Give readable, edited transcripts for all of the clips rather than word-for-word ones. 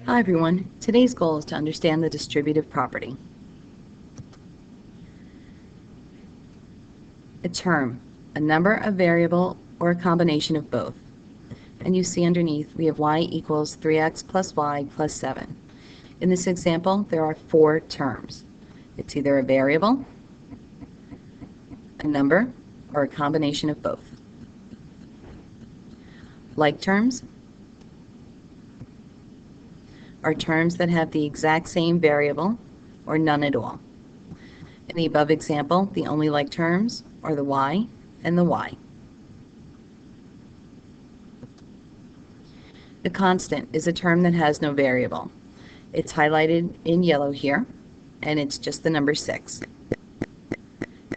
Hi everyone. Today's goal is to understand the distributive property. A term, a number, a variable, or a combination of both. And you see underneath we have y equals 3x plus y plus 7. In this example, there are 4 terms. It's either a variable, a number, or a combination of both. Like terms are terms that have the exact same variable or none at all. In the above example, the only like terms are the y and the y. The constant is a term that has no variable. It's highlighted in yellow here, and it's just the number 6.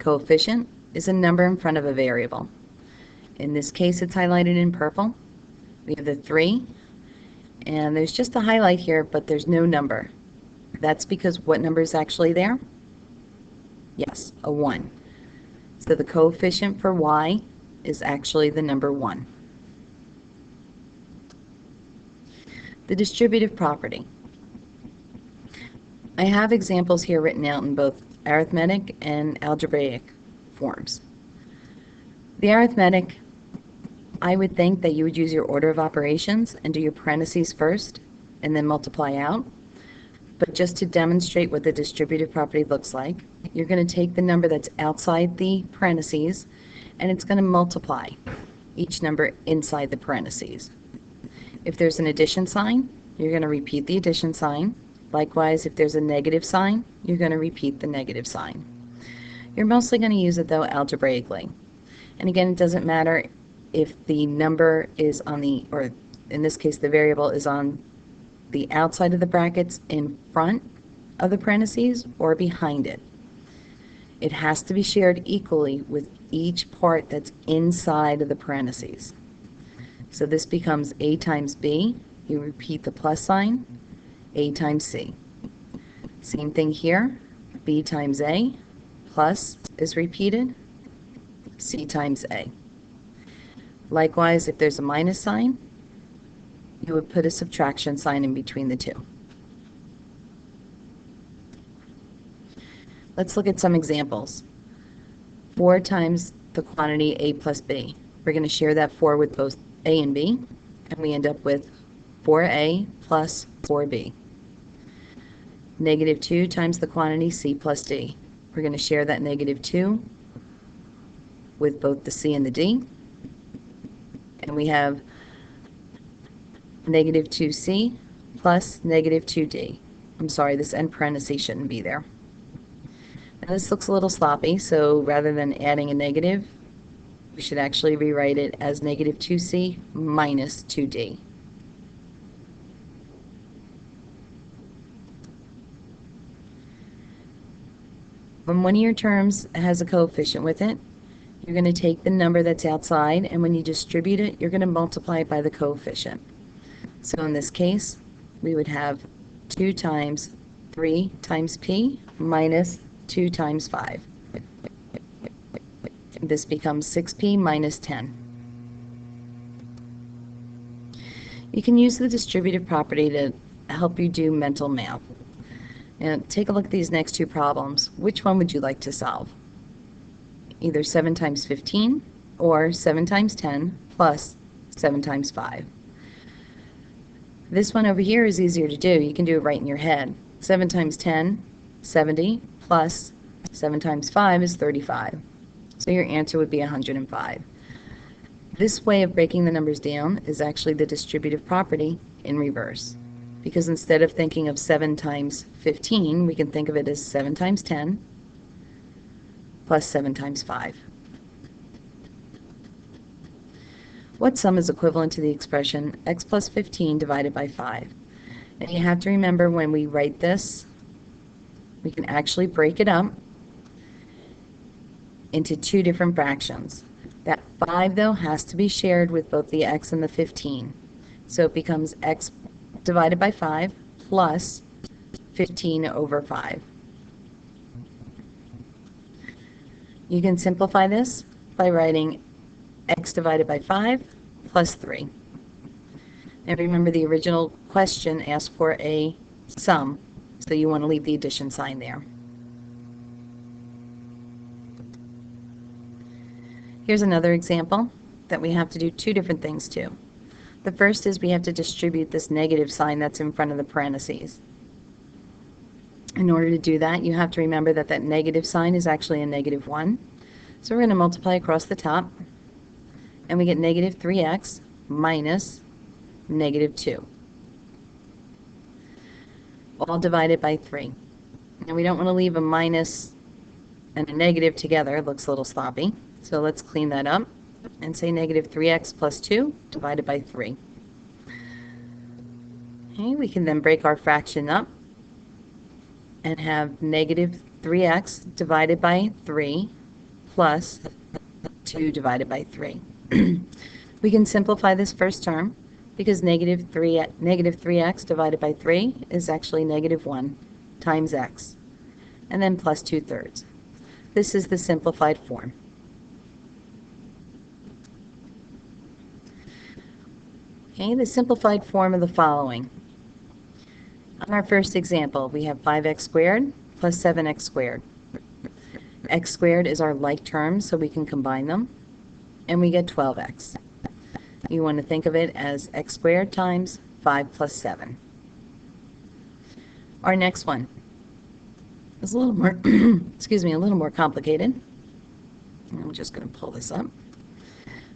Coefficient is a number in front of a variable. In this case, it's highlighted in purple. We have the 3, and there's just a highlight here, but there's no number. That's because what number is actually there? Yes, a 1. So the coefficient for y is actually the number 1. The distributive property. I have examples here written out in both arithmetic and algebraic forms. The arithmetic, I would think that you would use your order of operations and do your parentheses first and then multiply out. But just to demonstrate what the distributive property looks like, you're going to take the number that's outside the parentheses and it's going to multiply each number inside the parentheses. If there's an addition sign, you're going to repeat the addition sign. Likewise, if there's a negative sign, you're going to repeat the negative sign. You're mostly going to use it, though, algebraically. And again, it doesn't matter if the number is on the, or in this case, the variable is on the outside of the brackets in front of the parentheses or behind it. It has to be shared equally with each part that's inside of the parentheses. So this becomes a times b. You repeat the plus sign, a times c. Same thing here, b times a, plus is repeated, c times a. Likewise, if there's a minus sign, you would put a subtraction sign in between the two. Let's look at some examples. 4 times the quantity a plus b. We're going to share that 4 with both a and b, and we end up with 4a plus 4b. Negative 2 times the quantity c plus d. We're going to share that negative 2 with both the c and the d, and we have negative 2c plus negative 2d. I'm sorry, this end parenthesis shouldn't be there. Now this looks a little sloppy, so rather than adding a negative, we should actually rewrite it as negative 2c minus 2d. When one of your terms has a coefficient with it, you're going to take the number that's outside, and when you distribute it, you're going to multiply it by the coefficient. So in this case, we would have 2 times 3 times p minus 2 times 5. This becomes 6p minus 10. You can use the distributive property to help you do mental math. Now, take a look at these next 2 problems. Which one would you like to solve? Either 7 times 15 or 7 times 10 plus 7 times 5. This one over here is easier to do. You can do it right in your head. 7 times 10, 70, plus 7 times 5 is 35. So your answer would be 105. This way of breaking the numbers down is actually the distributive property in reverse. Because instead of thinking of 7 times 15, we can think of it as 7 times 10 plus 7 times 5. What sum is equivalent to the expression x plus 15 divided by 5? And you have to remember when we write this, we can actually break it up into 2 different fractions. That 5, though, has to be shared with both the x and the 15. So it becomes x divided by 5 plus 15 over 5. You can simplify this by writing x divided by 5 plus 3. And remember, the original question asked for a sum, so you want to leave the addition sign there. Here's another example that we have to do two different things to. The first is we have to distribute this negative sign that's in front of the parentheses. In order to do that, you have to remember that that negative sign is actually a -1. So we're going to multiply across the top, and we get negative 3x minus -2, all divided by 3. And we don't want to leave a minus and a negative together. It looks a little sloppy. So let's clean that up and say negative 3x plus 2 divided by 3. Okay, we can then break our fraction up and have negative 3x divided by 3 plus 2 divided by 3. We can simplify this first term because negative 3x divided by 3 is actually -1 times x, and then plus 2/3. This is the simplified form. Okay, the simplified form of the following. On our first example, we have 5x squared plus 7x squared. X squared is our like term, so we can combine them, and we get 12x. You want to think of it as x squared times 5 plus 7. Our next one is a little more, excuse me, a little more complicated. I'm just going to pull this up.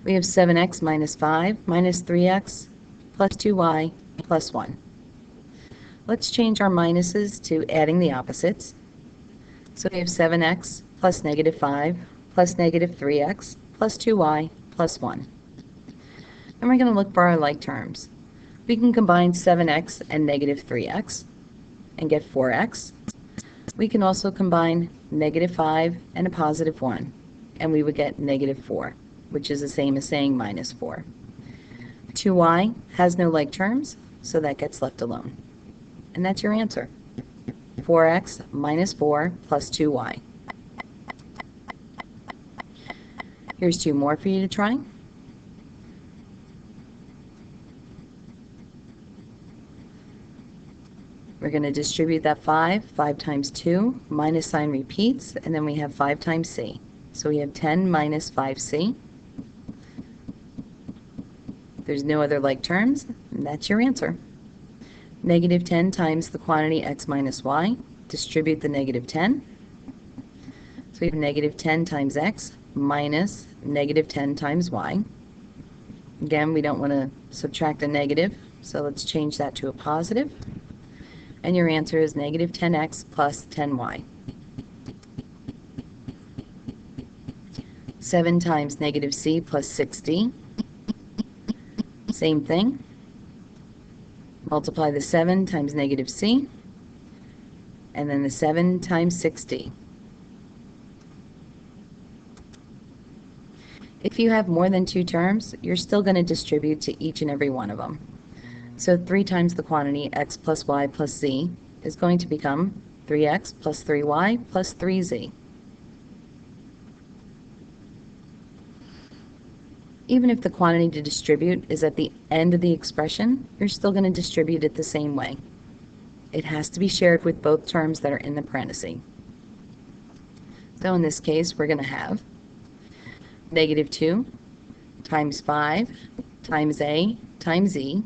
We have 7x minus 5 minus 3x plus 2y plus 1. Let's change our minuses to adding the opposites. So we have 7x plus -5 plus -3x plus 2y plus 1. And we're going to look for our like terms. We can combine 7x and -3x and get 4x. We can also combine -5 and a +1, and we would get -4, which is the same as saying -4. 2y has no like terms, so that gets left alone. And that's your answer. 4x minus 4 plus 2y. Here's two more for you to try. We're going to distribute that 5. 5 times 2, minus sign repeats, and then we have 5 times c. So we have 10 minus 5c. There's no other like terms, and that's your answer. -10 times the quantity x minus y. Distribute the -10. So we have -10 times x minus -10 times y. Again, we don't want to subtract a negative, so let's change that to a positive. And your answer is -10x plus 10y. 7 times -c plus 6d. Same thing. Multiply the 7 times -c, and then the 7 times 6d. If you have more than two terms, you're still going to distribute to each and every one of them. So 3 times the quantity x plus y plus z is going to become 3x plus 3y plus 3z. Even if the quantity to distribute is at the end of the expression, you're still going to distribute it the same way. It has to be shared with both terms that are in the parenthesis. So in this case, we're going to have -2 times 5 times a times z.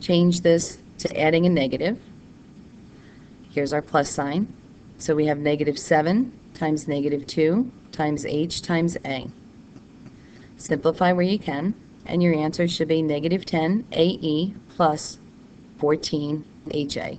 Change this to adding a negative. Here's our plus sign. So we have -7 times -2 times h times a. Simplify where you can, and your answer should be -10 ae plus 14 ha.